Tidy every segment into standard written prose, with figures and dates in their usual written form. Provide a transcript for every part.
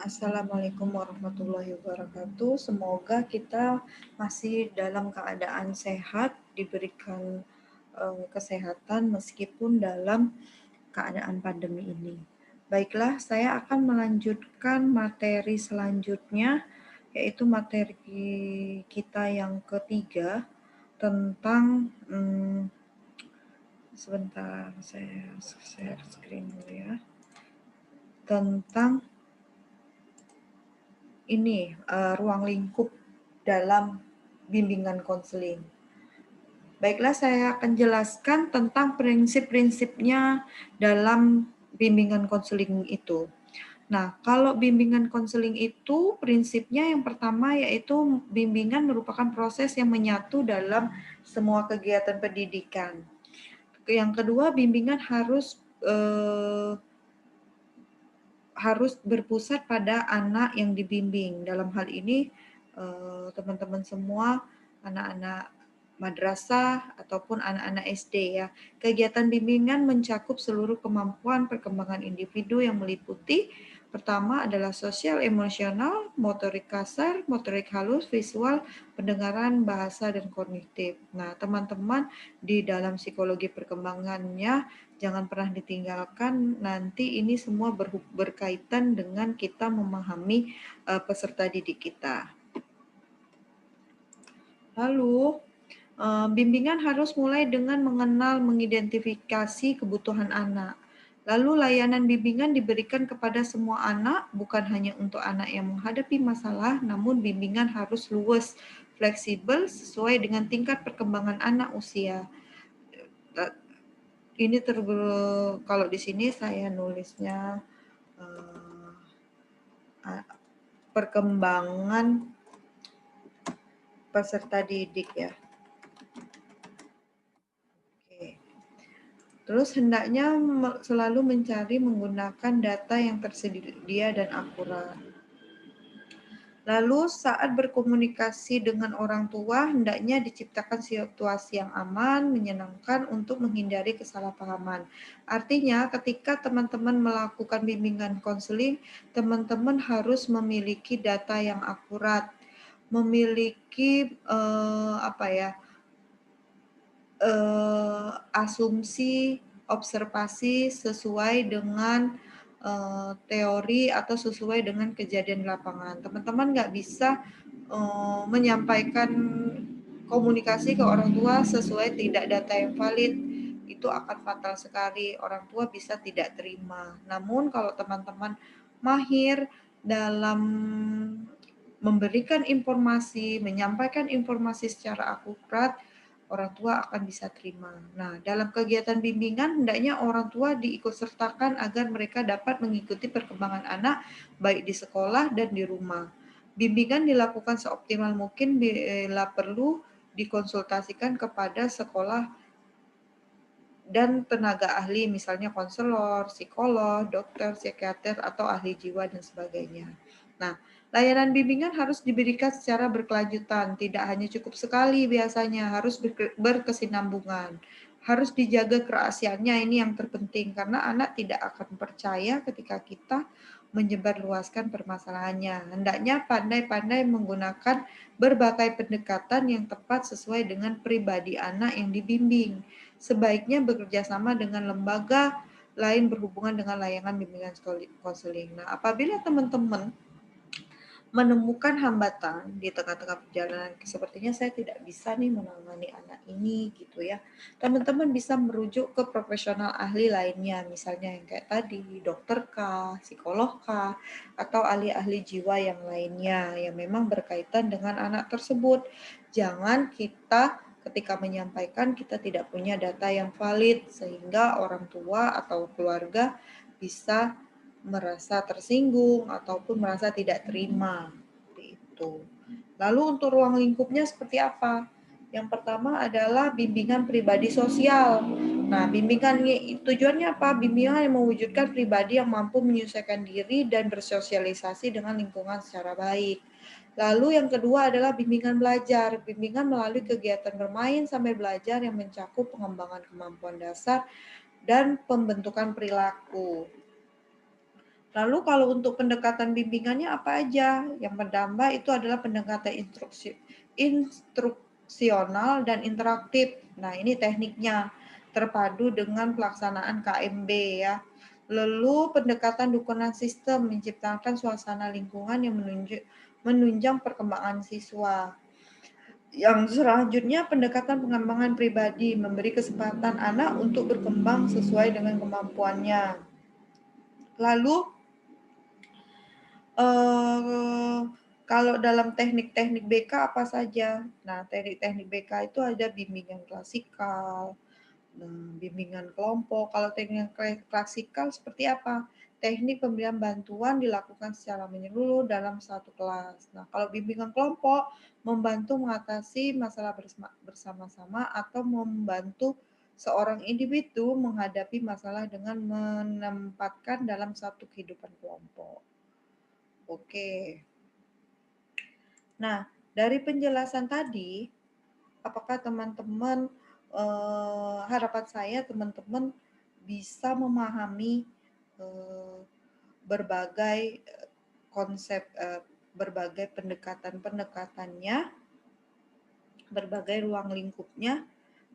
Assalamualaikum warahmatullahi wabarakatuh. Semoga kita masih dalam keadaan sehat, diberikan kesehatan meskipun dalam keadaan pandemi ini. Baiklah, saya akan melanjutkan materi selanjutnya, yaitu materi kita yang ketiga tentang sebentar, saya share screen dulu ya. Tentang ini ruang lingkup dalam bimbingan konseling. Baiklah, saya akan jelaskan tentang prinsip-prinsipnya dalam bimbingan konseling itu. Nah, kalau bimbingan konseling itu prinsipnya yang pertama yaitu bimbingan merupakan proses yang menyatu dalam semua kegiatan pendidikan. Yang kedua, bimbingan harus berpusat pada anak yang dibimbing. Dalam hal ini, teman-teman semua, anak-anak madrasah ataupun anak-anak SD ya. Kegiatan bimbingan mencakup seluruh kemampuan perkembangan individu yang meliputi pertama adalah sosial emosional, motorik kasar, motorik halus, visual, pendengaran, bahasa, dan kognitif. Nah, teman-teman di dalam psikologi perkembangannya jangan pernah ditinggalkan, nanti ini semua berkaitan dengan kita memahami peserta didik kita. Lalu, bimbingan harus mulai dengan mengidentifikasi kebutuhan anak. Lalu layanan bimbingan diberikan kepada semua anak, bukan hanya untuk anak yang menghadapi masalah, namun bimbingan harus luas, fleksibel, sesuai dengan tingkat perkembangan anak usia. Ini kalau di sini saya nulisnya perkembangan peserta didik ya. Oke. Terus hendaknya selalu mencari menggunakan data yang tersedia dan akurat. Lalu saat berkomunikasi dengan orang tua, hendaknya diciptakan situasi yang aman, menyenangkan untuk menghindari kesalahpahaman. Artinya ketika teman-teman melakukan bimbingan konseling, teman-teman harus memiliki data yang akurat, memiliki asumsi, observasi sesuai dengan teori atau sesuai dengan kejadian di lapangan. Teman-teman nggak bisa menyampaikan komunikasi ke orang tua sesuai tidak data yang valid, itu akan fatal sekali. Orang tua bisa tidak terima. Namun kalau teman-teman mahir dalam memberikan informasi, menyampaikan informasi secara akurat, orang tua akan bisa terima. Nah, dalam kegiatan bimbingan, hendaknya orang tua diikutsertakan agar mereka dapat mengikuti perkembangan anak baik di sekolah dan di rumah. Bimbingan dilakukan seoptimal mungkin bila perlu dikonsultasikan kepada sekolah dan tenaga ahli, misalnya konselor, psikolog, dokter, psikiater, atau ahli jiwa, dan sebagainya. Nah, layanan bimbingan harus diberikan secara berkelanjutan, tidak hanya cukup sekali biasanya, harus berkesinambungan. Harus dijaga kerahasiaannya, ini yang terpenting, karena anak tidak akan percaya ketika kita menyebarluaskan permasalahannya. Hendaknya pandai-pandai menggunakan berbagai pendekatan yang tepat sesuai dengan pribadi anak yang dibimbing. Sebaiknya bekerja sama dengan lembaga lain berhubungan dengan layanan bimbingan konseling. Nah, apabila teman-teman menemukan hambatan di tengah-tengah perjalanan, sepertinya saya tidak bisa nih menangani anak ini gitu ya. Teman-teman bisa merujuk ke profesional ahli lainnya, misalnya yang kayak tadi, dokter kah, psikolog kah, atau ahli-ahli jiwa yang lainnya yang memang berkaitan dengan anak tersebut. Jangan kita ketika menyampaikan kita tidak punya data yang valid sehingga orang tua atau keluarga bisa merasa tersinggung ataupun merasa tidak terima. Seperti itu. Lalu untuk ruang lingkupnya seperti apa? Yang pertama adalah bimbingan pribadi sosial. Nah, bimbingan tujuannya apa? Bimbingan yang mewujudkan pribadi yang mampu menyesuaikan diri dan bersosialisasi dengan lingkungan secara baik. Lalu yang kedua adalah bimbingan belajar. Bimbingan melalui kegiatan bermain sambil belajar yang mencakup pengembangan kemampuan dasar dan pembentukan perilaku. Lalu kalau untuk pendekatan bimbingannya apa aja? Yang pertama itu adalah pendekatan instruksional dan interaktif. Nah, ini tekniknya terpadu dengan pelaksanaan KMB ya. Lalu pendekatan dukungan sistem menciptakan suasana lingkungan yang menunjang perkembangan siswa. Yang selanjutnya pendekatan pengembangan pribadi, memberi kesempatan anak untuk berkembang sesuai dengan kemampuannya. Lalu kalau dalam teknik-teknik BK apa saja? Nah, teknik-teknik BK itu ada bimbingan klasikal, bimbingan kelompok. Kalau teknik klasikal seperti apa? Teknik pemberian bantuan dilakukan secara menyeluruh dalam satu kelas. Nah, kalau bimbingan kelompok membantu mengatasi masalah bersama-sama atau membantu seorang individu menghadapi masalah dengan menempatkan dalam satu kehidupan kelompok. Oke. Nah, dari penjelasan tadi, apakah teman-teman harapan saya teman-teman bisa memahami berbagai konsep, berbagai pendekatan-pendekatannya, berbagai ruang lingkupnya.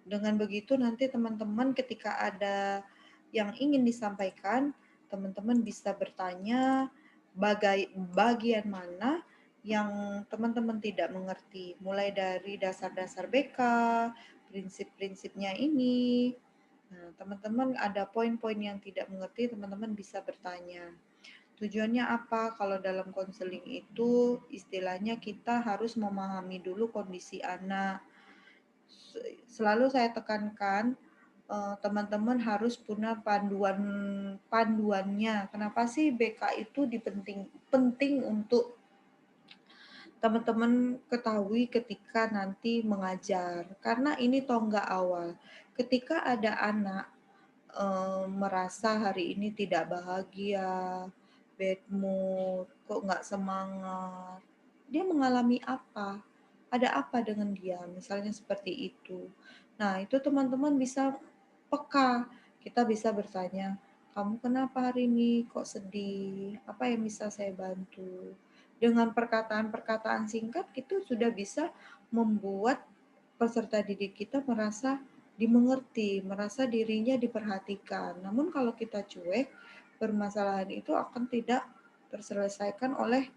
Dengan begitu nanti teman-teman ketika ada yang ingin disampaikan, teman-teman bisa bertanya bagian mana yang teman-teman tidak mengerti, mulai dari dasar-dasar BK, prinsip-prinsipnya ini. Nah, teman-teman ada poin-poin yang tidak mengerti, teman-teman bisa bertanya. Tujuannya apa? Kalau dalam konseling itu istilahnya kita harus memahami dulu kondisi anak. Selalu saya tekankan teman-teman harus punya panduannya. Kenapa sih BK itu penting untuk teman-teman ketahui ketika nanti mengajar? Karena ini tonggak awal. Ketika ada anak merasa hari ini tidak bahagia, bad mood, kok nggak semangat, dia mengalami apa? Ada apa dengan dia? Misalnya seperti itu. Nah, itu teman-teman bisa peka. Kita bisa bertanya, kamu kenapa hari ini kok sedih? Apa yang bisa saya bantu? Dengan perkataan-perkataan singkat, itu sudah bisa membuat peserta didik kita merasa dimengerti, merasa dirinya diperhatikan. Namun kalau kita cuek, permasalahan itu akan tidak terselesaikan oleh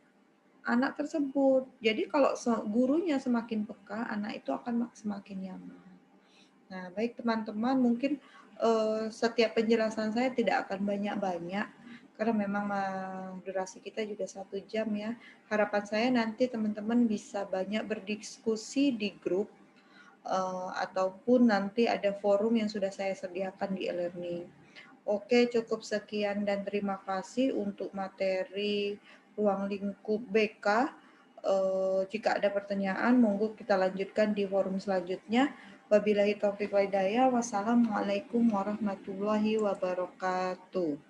anak tersebut. Jadi kalau gurunya semakin peka, anak itu akan semakin nyaman. Nah, baik teman-teman, mungkin setiap penjelasan saya tidak akan banyak-banyak karena memang durasi kita juga 1 jam ya. Harapan saya nanti teman-teman bisa banyak berdiskusi di grup ataupun nanti ada forum yang sudah saya sediakan di e-learning. Oke, cukup sekian dan terima kasih untuk materi ruang lingkup BK. Jika ada pertanyaan, monggo kita lanjutkan di forum selanjutnya. Wabillahi taufiq wal hidayah. Wassalamualaikum warahmatullahi wabarakatuh.